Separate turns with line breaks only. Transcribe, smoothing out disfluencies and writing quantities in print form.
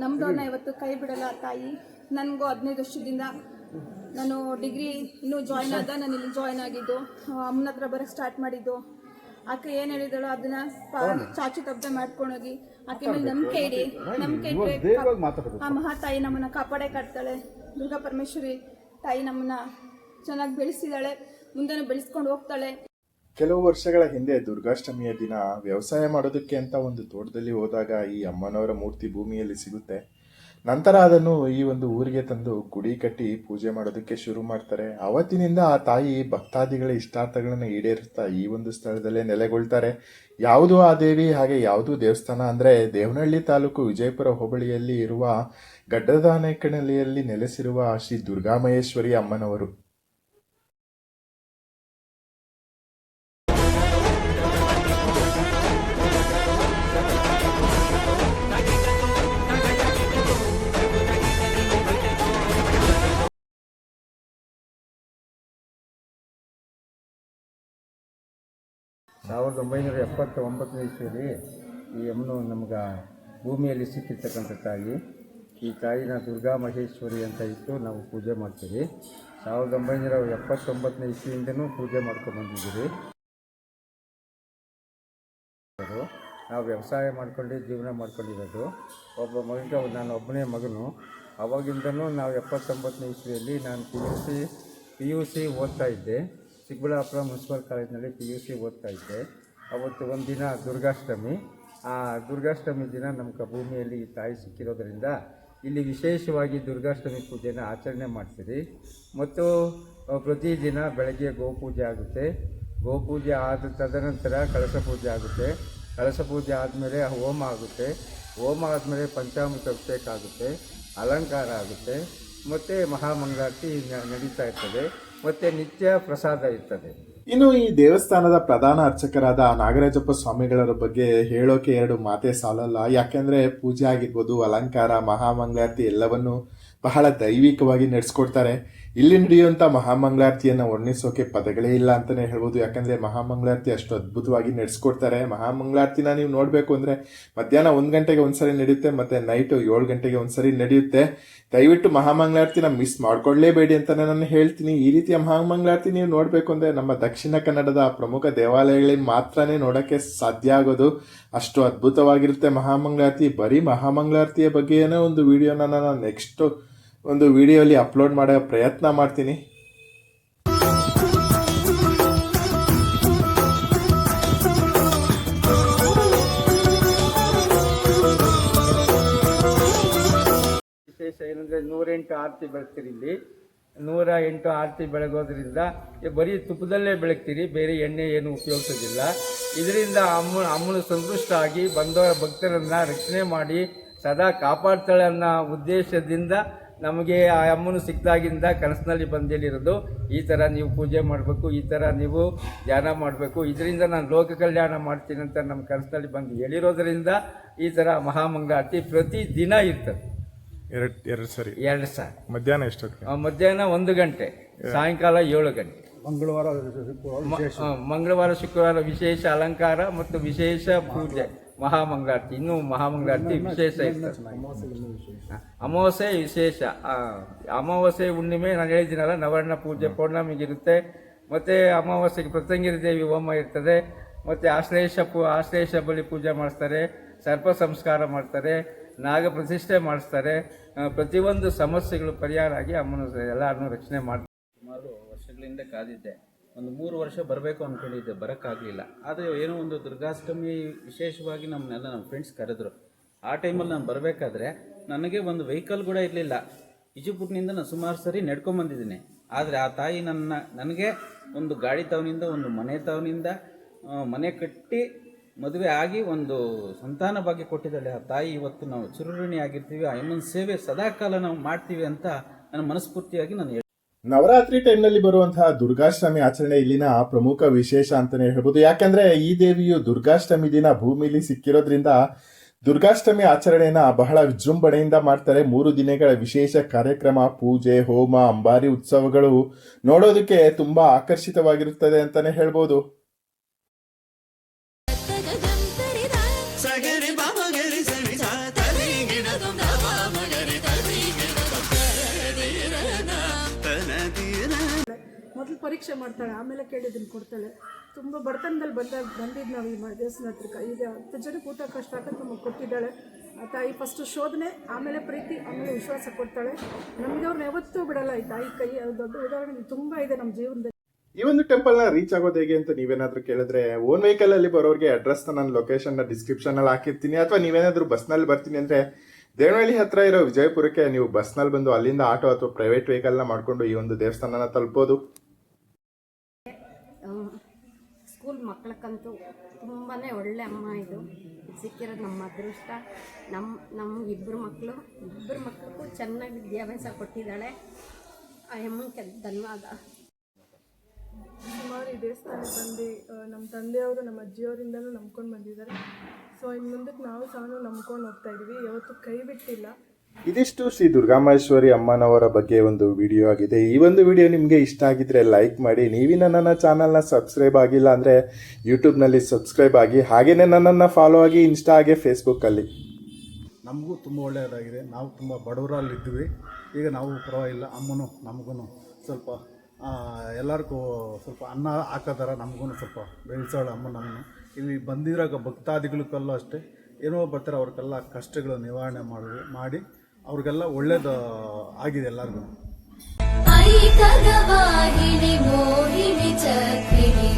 ನಮ್ದವ್ರನ್ನ ಇವತ್ತು ಕೈ ಬಿಡಲ್ಲ ತಾಯಿ. ನನಗೂ 15 ವರ್ಷದಿಂದ ನಾನು ಡಿಗ್ರಿ ಇನ್ನೂ ಜಾಯ್ನ್ ಆದ, ನಾನು ಇಲ್ಲಿ ಜಾಯ್ನ್ ಆಗಿದ್ದು, ಅಮ್ಮನ ಹತ್ರ ಬರೋಕ್ಕೆ ಸ್ಟಾರ್ಟ್ ಮಾಡಿದ್ದು. ಆಕೆ ಏನು ಹೇಳಿದಳು ಅದನ್ನ ಚಾಚು ತಪ್ಪದೆ ಮಾಡ್ಕೊಂಡೋಗಿ ಆಕೆ ಮೇಲೆ ನಂಬಿಕೆ ಇಡಿ. ನಂಬಿಕೆ ಇಟ್ಟರೆ ಆ ಮಹಾತಾಯಿ ನಮ್ಮನ್ನ ಕಾಪಾಡೇ ಕಾಡ್ತಾಳೆ. ದುರ್ಗಾ ಪರಮೇಶ್ವರಿ ತಾಯಿ ನಮ್ಮನ್ನ ಚೆನ್ನಾಗಿ ಬೆಳೆಸಿದಾಳೆ, ಮುಂದೆನೂ ಬೆಳೆಸ್ಕೊಂಡು ಹೋಗ್ತಾಳೆ.
ಕೆಲವು ವರ್ಷಗಳ ಹಿಂದೆ ದುರ್ಗಾಷ್ಟಮಿಯ ದಿನ ವ್ಯವಸಾಯ ಮಾಡೋದಕ್ಕೆ ಅಂತ ಒಂದು ತೋಟದಲ್ಲಿ ಹೋದಾಗ ಈ ಅಮ್ಮನವರ ಮೂರ್ತಿ ಭೂಮಿಯಲ್ಲಿ ಸಿಗುತ್ತೆ. ನಂತರ ಅದನ್ನು ಈ ಒಂದು ಊರಿಗೆ ತಂದು ಗುಡಿ ಕಟ್ಟಿ ಪೂಜೆ ಮಾಡೋದಕ್ಕೆ ಶುರು ಮಾಡ್ತಾರೆ. ಅವತ್ತಿನಿಂದ ಆ ತಾಯಿ ಭಕ್ತಾದಿಗಳ ಇಷ್ಟಾರ್ಥಗಳನ್ನು ಈಡೇರಿಸ್ತಾ ಈ ಒಂದು ಸ್ಥಳದಲ್ಲೇ ನೆಲೆಗೊಳ್ತಾರೆ. ಯಾವುದು ಆ ದೇವಿ, ಹಾಗೆ ಯಾವುದು ದೇವಸ್ಥಾನ ಅಂದರೆ ದೇವನಹಳ್ಳಿ ತಾಲೂಕು ವಿಜಯಪುರ ಹೋಬಳಿಯಲ್ಲಿ ಇರುವ ಗಡ್ಡದಾನೇಕನಹಳ್ಳಿಯಲ್ಲಿ ನೆಲೆಸಿರುವ ಶ್ರೀ ದುರ್ಗಾಮಹೇಶ್ವರಿ ಅಮ್ಮನವರು.
ಸಾವಿರದ 1979 ಇಸ್ವಿಯಲ್ಲಿ ಈ ಅಮ್ಮನು ನಮ್ಗೆ ಭೂಮಿಯಲ್ಲಿ ಸಿಕ್ಕಿರ್ತಕ್ಕಂಥ ತಾಯಿ. ಈ ತಾಯಿನ ದುರ್ಗಾ ಮಹೇಶ್ವರಿ ಅಂತ ಇಟ್ಟು ನಾವು ಪೂಜೆ ಮಾಡ್ತೀವಿ. 1979 ಇಸ್ವಿಯಿಂದನೂ ಪೂಜೆ ಮಾಡ್ಕೊಂಡ್ಬಂದಿದ್ದೀವಿ. ನಾವು ವ್ಯವಸಾಯ ಮಾಡ್ಕೊಂಡು ಜೀವನ ಮಾಡ್ಕೊಂಡಿರೋದು. ಒಬ್ಬ ಮಗನಿಗೆ ನಾನು ಒಬ್ಬನೇ ಮಗನು. ಅವಾಗಿಂದನೂ ನಾವು 79 ಇಸ್ವಿಯಲ್ಲಿ ನಾನು ಪಿ ಯು ಸಿ ಓದ್ತಾ ಇದ್ದೆ. ಚಿಕ್ಕಬಳ್ಳಾಪುರ ಮುನ್ಸಿಪಲ್ ಕಾಲೇಜಿನಲ್ಲಿ PUC ಓದ್ತಾ ಇದ್ದೆ. ಅವತ್ತು ಒಂದಿನ ದುರ್ಗಾಷ್ಟಮಿ. ಆ ದುರ್ಗಾಷ್ಟಮಿ ದಿನ ನಮ್ಮ ಭೂಮಿಯಲ್ಲಿ ಈ ತಾಯಿ ಸಿಕ್ಕಿರೋದ್ರಿಂದ ಇಲ್ಲಿ ವಿಶೇಷವಾಗಿ ದುರ್ಗಾಷ್ಟಮಿ ಪೂಜೆನ ಆಚರಣೆ ಮಾಡ್ತೀವಿ. ಮತ್ತು ಪ್ರತಿದಿನ ಬೆಳಗ್ಗೆ ಗೋಪೂಜೆ ಆಗುತ್ತೆ. ಗೋಪೂಜೆ ಆದ ತದನಂತರ ಕಳಸ ಪೂಜೆ ಆಗುತ್ತೆ. ಕಳಸ ಪೂಜೆ ಆದಮೇಲೆ ಹೋಮ ಆಗುತ್ತೆ. ಹೋಮ ಆದಮೇಲೆ ಪಂಚಾಮೃತ ಅಭಿಷೇಕ ಆಗುತ್ತೆ, ಅಲಂಕಾರ ಆಗುತ್ತೆ, ಮತ್ತು ಮಹಾಮಂಗಳಾರತಿ ನಡೀತಾ ಇರ್ತದೆ, ಮತ್ತು ನಿತ್ಯ ಪ್ರಸಾದ ಇರ್ತದೆ.
ಇನ್ನು ಈ ದೇವಸ್ಥಾನದ ಪ್ರಧಾನ ಅರ್ಚಕರಾದ ನಾಗರಾಜಪ್ಪ ಸ್ವಾಮಿಗಳವರ ಬಗ್ಗೆ ಹೇಳೋಕೆ ಎರಡು ಮಾತೇ ಸಾಲಲ್ಲ. ಯಾಕೆಂದರೆ ಪೂಜೆ ಆಗಿರ್ಬೋದು, ಅಲಂಕಾರ, ಮಹಾಮಂಗಳಾರತಿ ಎಲ್ಲವನ್ನು ಬಹಳ ದೈವಿಕವಾಗಿ ನಡೆಸ್ಕೊಡ್ತಾರೆ. ಇಲ್ಲಿ ನಡೆಯುವಂಥ ಮಹಾಮಂಗಳಾರತಿಯನ್ನು ವರ್ಣಿಸೋಕೆ ಪದಗಳೇ ಇಲ್ಲ ಅಂತಲೇ ಹೇಳ್ಬೋದು. ಯಾಕಂದರೆ ಮಹಾಮಂಗಳಾರತಿ ಅಷ್ಟು ಅದ್ಭುತವಾಗಿ ನಡೆಸ್ಕೊಡ್ತಾರೆ. ಮಹಾಮಂಗಳಾರತಿನ ನೀವು ನೋಡಬೇಕು ಅಂದರೆ ಮಧ್ಯಾಹ್ನ 1 ಗಂಟೆಗೆ ಒಂದ್ಸರಿ ನಡೆಯುತ್ತೆ, ಮತ್ತು ನೈಟು 7 ಗಂಟೆಗೆ ಒಂದ್ಸರಿ ನಡೆಯುತ್ತೆ. ದಯವಿಟ್ಟು ಮಹಾಮಂಗಳಾರತಿನ ಮಿಸ್ ಮಾಡ್ಕೊಳ್ಳೇಬೇಡಿ ಅಂತಲೇ ನಾನು ಹೇಳ್ತೀನಿ. ಈ ರೀತಿಯ ಮಹಾಮಂಗಳಾರತಿ ನೀವು ನೋಡಬೇಕು ಅಂದರೆ ನಮ್ಮ ದಕ್ಷಿಣ ಕನ್ನಡದ ಪ್ರಮುಖ ದೇವಾಲಯಗಳಲ್ಲಿ ಮಾತ್ರನೇ ನೋಡೋಕ್ಕೆ ಸಾಧ್ಯ ಆಗೋದು. ಅಷ್ಟು ಅದ್ಭುತವಾಗಿರುತ್ತೆ ಮಹಾಮಂಗಳಾರತಿ. ಬರೀ ಮಹಾಮಂಗಳಾರತಿಯ ಬಗ್ಗೆ ಏನೋ ಒಂದು ವಿಡಿಯೋನ ನಾನು ನೆಕ್ಸ್ಟ್ ಒಂದು ವಿಡಿಯೋಲಿ ಅಪ್ಲೋಡ್ ಮಾಡೋ ಪ್ರಯತ್ನ ಮಾಡ್ತೀನಿ.
ವಿಶೇಷ ಏನಂದರೆ 108 ಆರತಿ ಬೆಳಗ್ತೀರಿ. ಇಲ್ಲಿ 108 ಆರತಿ ಬೆಳಗೋದ್ರಿಂದ ಬರೀ ತುಪ್ಪದಲ್ಲೇ ಬೆಳಗ್ತೀರಿ, ಬೇರೆ ಎಣ್ಣೆ ಏನು ಉಪಯೋಗಿಸೋದಿಲ್ಲ. ಇದರಿಂದ ಅಮ್ಮನು ಸಂತುಷ್ಟ ಆಗಿ ಬಂದವರ ಭಕ್ತರನ್ನು ರಕ್ಷಣೆ ಮಾಡಿ ಸದಾ ಕಾಪಾಡ್ತಾಳೆ ಅನ್ನೋ ಉದ್ದೇಶದಿಂದ ನಮಗೆ ಆ ಅಮ್ಮನು ಸಿಕ್ಕಿದಾಗಿಂದ ಕನಸಿನಲ್ಲಿ ಬಂದೇಳಿರೋದು. ಈ ಥರ ನೀವು ಪೂಜೆ ಮಾಡಬೇಕು, ಈ ಥರ ನೀವು ಧ್ಯಾನ ಮಾಡಬೇಕು, ಇದರಿಂದ ನಾನು ಲೋಕ ಕಲ್ಯಾಣ ಮಾಡ್ತೀನಿ ಅಂತ ನಮ್ಮ ಕನಸಿನಲ್ಲಿ ಬಂದು ಹೇಳಿರೋದ್ರಿಂದ ಈ ಥರ ಮಹಾಮಂಗಳಾರತಿ ಪ್ರತಿ ದಿನ ಇರ್ತದೆ.
ಎರಡು ಸರಿ ಮಧ್ಯಾಹ್ನ ಎಷ್ಟೊತ್ತಿಗೆ?
ಮಧ್ಯಾಹ್ನ 1 ಗಂಟೆ, ಸಾಯಂಕಾಲ 7 ಗಂಟೆ. ಮಂಗಳವಾರ ಶುಕ್ರವಾರ ವಿಶೇಷ ಅಲಂಕಾರ ಮತ್ತು ವಿಶೇಷ ಪೂಜೆ ಮಹಾಮಂಗಳಾರತಿ. ಇನ್ನೂ ಮಹಾಮಂಗಳಾರತಿ ವಿಶೇಷ ಇರ್ತದೆ. ಅಮಾವಾಸ್ಯೆ ವಿಶೇಷ. ಅಮಾವಾಸ್ಯೆ ಹುಣ್ಣಿಮೆ ನಾನು ಹೇಳಿದ್ದೀನಲ್ಲ, ನವರ್ಣ ಪೂಜೆ ಪೌರ್ಣಮಿಗಿರುತ್ತೆ. ಮತ್ತು ಅಮಾವಾಸ್ಯೆಗೆ ಪ್ರತ್ಯಂಗಿರಿ ದೇವಿ ಹೋಮ ಇರ್ತದೆ. ಮತ್ತು ಆಶ್ಲೇಷ ಬಲಿ ಪೂಜೆ ಮಾಡಿಸ್ತಾರೆ, ಸರ್ಪ ಸಂಸ್ಕಾರ ಮಾಡ್ತಾರೆ, ನಾಗ ಪ್ರತಿಷ್ಠೆ ಮಾಡಿಸ್ತಾರೆ. ಪ್ರತಿಯೊಂದು ಸಮಸ್ಯೆಗಳು ಪರಿಹಾರ ಆಗಿ ಅಮ್ಮನ ಎಲ್ಲರನ್ನೂ ರಕ್ಷಣೆ ಮಾಡ್ತಾರೆ.
ಸುಮಾರು ವರ್ಷಗಳಿಂದ ಕಾದಿದ್ದೆ. ಒಂದು 3 ವರ್ಷ ಬರಬೇಕು ಅಂದ್ಕೊಂಡಿದ್ದೆ, ಬರೋಕ್ಕಾಗಲಿಲ್ಲ. ಆದರೆ ಏನೋ ಒಂದು ದುರ್ಗಾಷ್ಟಮಿ ವಿಶೇಷವಾಗಿ ನಮ್ಮ ಫ್ರೆಂಡ್ಸ್ ಕರೆದ್ರು. ಆ ಟೈಮಲ್ಲಿ ನಾನು ಬರಬೇಕಾದ್ರೆ ನನಗೆ ಒಂದು ವೆಹಿಕಲ್ ಕೂಡ ಇರಲಿಲ್ಲ. ವಿಜಯಪುರನಿಂದ ನಾನು ಸುಮಾರು ಸರಿ ನಡ್ಕೊಂಬಂದಿದ್ದೀನಿ. ಆದರೆ ಆ ತಾಯಿ ನನಗೆ ಒಂದು ಗಾಡಿ ತವನಿಂದ, ಒಂದು ಮನೆ ತವನಿಂದ ಮನೆ ಕಟ್ಟಿ ಮದುವೆ ಆಗಿ ಒಂದು ಸಂತಾನ ಭಾಗ್ಯ ಕೊಟ್ಟಿದ್ದಾಳೆ ಆ ತಾಯಿ. ಇವತ್ತು ನಾವು ಚಿರಋಣಿ ಆಗಿರ್ತೀವಿ. ಆ ಅಮ್ಮನ ಸೇವೆ ಸದಾಕಾಲ ನಾವು ಮಾಡ್ತೀವಿ ಅಂತ ನನ್ನ ಮನಸ್ಫೂರ್ತಿಯಾಗಿ ನಾನು
ನವರಾತ್ರಿ ಟೈಮ್ನಲ್ಲಿ ಬರುವಂತಹ ದುರ್ಗಾಷ್ಟಮಿ ಆಚರಣೆ ಇಲ್ಲಿನ ಪ್ರಮುಖ ವಿಶೇಷ ಅಂತಾನೆ ಹೇಳ್ಬೋದು. ಯಾಕಂದ್ರೆ ಈ ದೇವಿಯು ದುರ್ಗಾಷ್ಟಮಿ ದಿನ ಭೂಮಿಲಿ ಸಿಕ್ಕಿರೋದ್ರಿಂದ ದುರ್ಗಾಷ್ಟಮಿ ಆಚರಣೆಯನ್ನ ಬಹಳ ವಿಜೃಂಭಣೆಯಿಂದ ಮಾಡ್ತಾರೆ. 3 ದಿನಗಳ ವಿಶೇಷ ಕಾರ್ಯಕ್ರಮ, ಪೂಜೆ, ಹೋಮ, ಅಂಬಾರಿ ಉತ್ಸವಗಳು ನೋಡೋದಕ್ಕೆ ತುಂಬಾ ಆಕರ್ಷಿತವಾಗಿರುತ್ತದೆ ಅಂತಾನೆ ಹೇಳ್ಬೋದು.
ಸಗರಿ ಬಾಮ ಗರಿ ಸರಿ ಸಾ ತರಿ ಗಿಡ ಪರೀಕ್ಷೆ ಮಾಡ್ತಾಳೆ, ಆಮೇಲೆ ಕೇಳಿದ್ದನ್ನು ಕೊಡ್ತಾಳೆ. ತುಂಬ ಬಡತನದಲ್ಲಿ ಬಂದಿದ್ದು ನಾವು ಈ ದೇವಸ್ಥಾನ ಹತ್ರಕ್ಕೆ. ಈಗ 10 ಜನಕ್ಕೆ ಊಟ ಕಷ್ಟ ಆಗಕ್ಕೆ ನಮಗೆ ಕೊಟ್ಟಿದ್ದಾಳೆ ಆ ತಾಯಿ. ಫಸ್ಟು ಶೋಧನೆ, ಆಮೇಲೆ ಪ್ರೀತಿ, ಆಮೇಲೆ ವಿಶ್ವಾಸ ಕೊಡ್ತಾಳೆ. ನಮಗೆ ಅವ್ರನ್ನ ಯಾವತ್ತೂ ಬಿಡಲ್ಲ ಈ ತಾಯಿ ಕೈ. ಅದು ದೊಡ್ಡ ಉದಾಹರಣೆ ತುಂಬ ಇದೆ ನಮ್ಮ ಜೀವನದಲ್ಲಿ.
ಈ ಒಂದು ಟೆಂಪಲ್ನ ರೀಚ್ ಆಗೋದು ಹೇಗೆ ಅಂತ ನೀವೇನಾದ್ರೂ ಕೇಳಿದ್ರೆ, ಓನ್ ವೆಹಿಕಲ್ ಅಲ್ಲಿ ಬರೋರಿಗೆ ಅಡ್ರೆಸ್ನ ನಾನು ಲೊಕೇಶನ್ನ ಡಿಸ್ಕ್ರಿಪ್ಷನಲ್ಲಿ ಹಾಕಿರ್ತೀನಿ. ಅಥವಾ ನೀವೇನಾದ್ರೂ ಬಸ್ನಲ್ಲಿ ಬರ್ತೀನಿ ಅಂದರೆ ದೇವನಹಳ್ಳಿ ಹತ್ರ ಇರೋ ವಿಜಯಪುರಕ್ಕೆ ನೀವು ಬಸ್ನಲ್ಲಿ ಬಂದು ಅಲ್ಲಿಂದ ಆಟೋ ಅಥವಾ ಪ್ರೈವೇಟ್ ವೆಹಿಕಲ್ನ ಮಾಡಿಕೊಂಡು ಈ ಒಂದು ದೇವಸ್ಥಾನನ ತಲುಪೋದು.
ಸ್ಕೂಲ್ ಮಕ್ಕಳಕ್ಕಂತೂ ತುಂಬಾ ಒಳ್ಳೆ ಅಮ್ಮ ಇದು ಸಿಕ್ಕಿರೋದು ನಮ್ಮ ಅದೃಷ್ಟ. ನಮ್ಗೆ ಇಬ್ಬರು ಮಕ್ಕಳಿಗೂ ಚೆನ್ನಾಗಿ ವಿದ್ಯಾಭ್ಯಾಸ ಕೊಟ್ಟಿದ್ದಾಳೆ. ಆ ಅಮ್ಮನಿಗೆ ಧನ್ಯವಾದ.
ಸುಮಾರು ಈ ದೇವಸ್ಥಾನಕ್ಕೆ ಬಂದು ನಮ್ಮ ತಂದೆಯವರು ನಮ್ಮ ಅಜ್ಜಿಯವರಿಂದನೂ ನಂಬ್ಕೊಂಡು ಬಂದಿದ್ದಾರೆ. ಸೊ ಇನ್ನು ಮುಂದಕ್ಕೆ ನಾವು ಸಹ ನಂಬ್ಕೊಂಡು ಹೋಗ್ತಾ ಇದ್ದೀವಿ, ಯಾವತ್ತೂ ಕೈ ಬಿಟ್ಟಿಲ್ಲ.
ಇದಿಷ್ಟು ಶ್ರೀ ದುರ್ಗಾಮಹೇಶ್ವರಿ ಅಮ್ಮನವರ ಬಗ್ಗೆ ಒಂದು ವಿಡಿಯೋ ಆಗಿದೆ. ಈ ಒಂದು ವಿಡಿಯೋ ನಿಮಗೆ ಇಷ್ಟ ಆಗಿದ್ರೆ ಲೈಕ್ ಮಾಡಿ. ನೀವಿನ ನನ್ನ ಚಾನಲ್ನ ಸಬ್ಸ್ಕ್ರೈಬ್ ಆಗಿಲ್ಲ ಅಂದರೆ ಯೂಟ್ಯೂಬ್ನಲ್ಲಿ ಸಬ್ಸ್ಕ್ರೈಬ್ ಆಗಿ, ಹಾಗೆಯೇ ನನ್ನನ್ನು ಫಾಲೋ ಆಗಿ ಇನ್ಸ್ಟಾ ಹಾಗೆ ಫೇಸ್ಬುಕ್ಕಲ್ಲಿ.
ನಮಗೂ ತುಂಬ ಒಳ್ಳೆಯದಾಗಿದೆ. ನಾವು ತುಂಬ ಬಡವರಲ್ಲಿದ್ವಿ, ಈಗ ನಾವು ಪರವಾಗಿಲ್ಲ. ಅಮ್ಮನೂ ನಮಗೂ ಸ್ವಲ್ಪ ಎಲ್ಲರಿಗೂ ಸ್ವಲ್ಪ ಅನ್ನ ಹಾಕೋ ಥರ ನಮಗೂ ಸ್ವಲ್ಪ ಬೆಳೆಸೋಳು ಅಮ್ಮ ನಮ್ಮನ್ನು. ಇಲ್ಲಿ ಬಂದಿರೋ ಭಕ್ತಾದಿಗಳಿಗೆಲ್ಲ ಅಷ್ಟೇ, ಏನೋ ಬರ್ತಾರೆ ಅವ್ರಿಗೆಲ್ಲ ಕಷ್ಟಗಳು ನಿವಾರಣೆ ಮಾಡಿ ಅವ್ರಿಗೆಲ್ಲ ಒಳ್ಳೇದು ಆಗಿದೆ ಎಲ್ಲರಿಗೂ.
ಐಕಗವಾಹಿನಿ ಮೋಹಿನಿ ಚಕ್ರಿಣಿ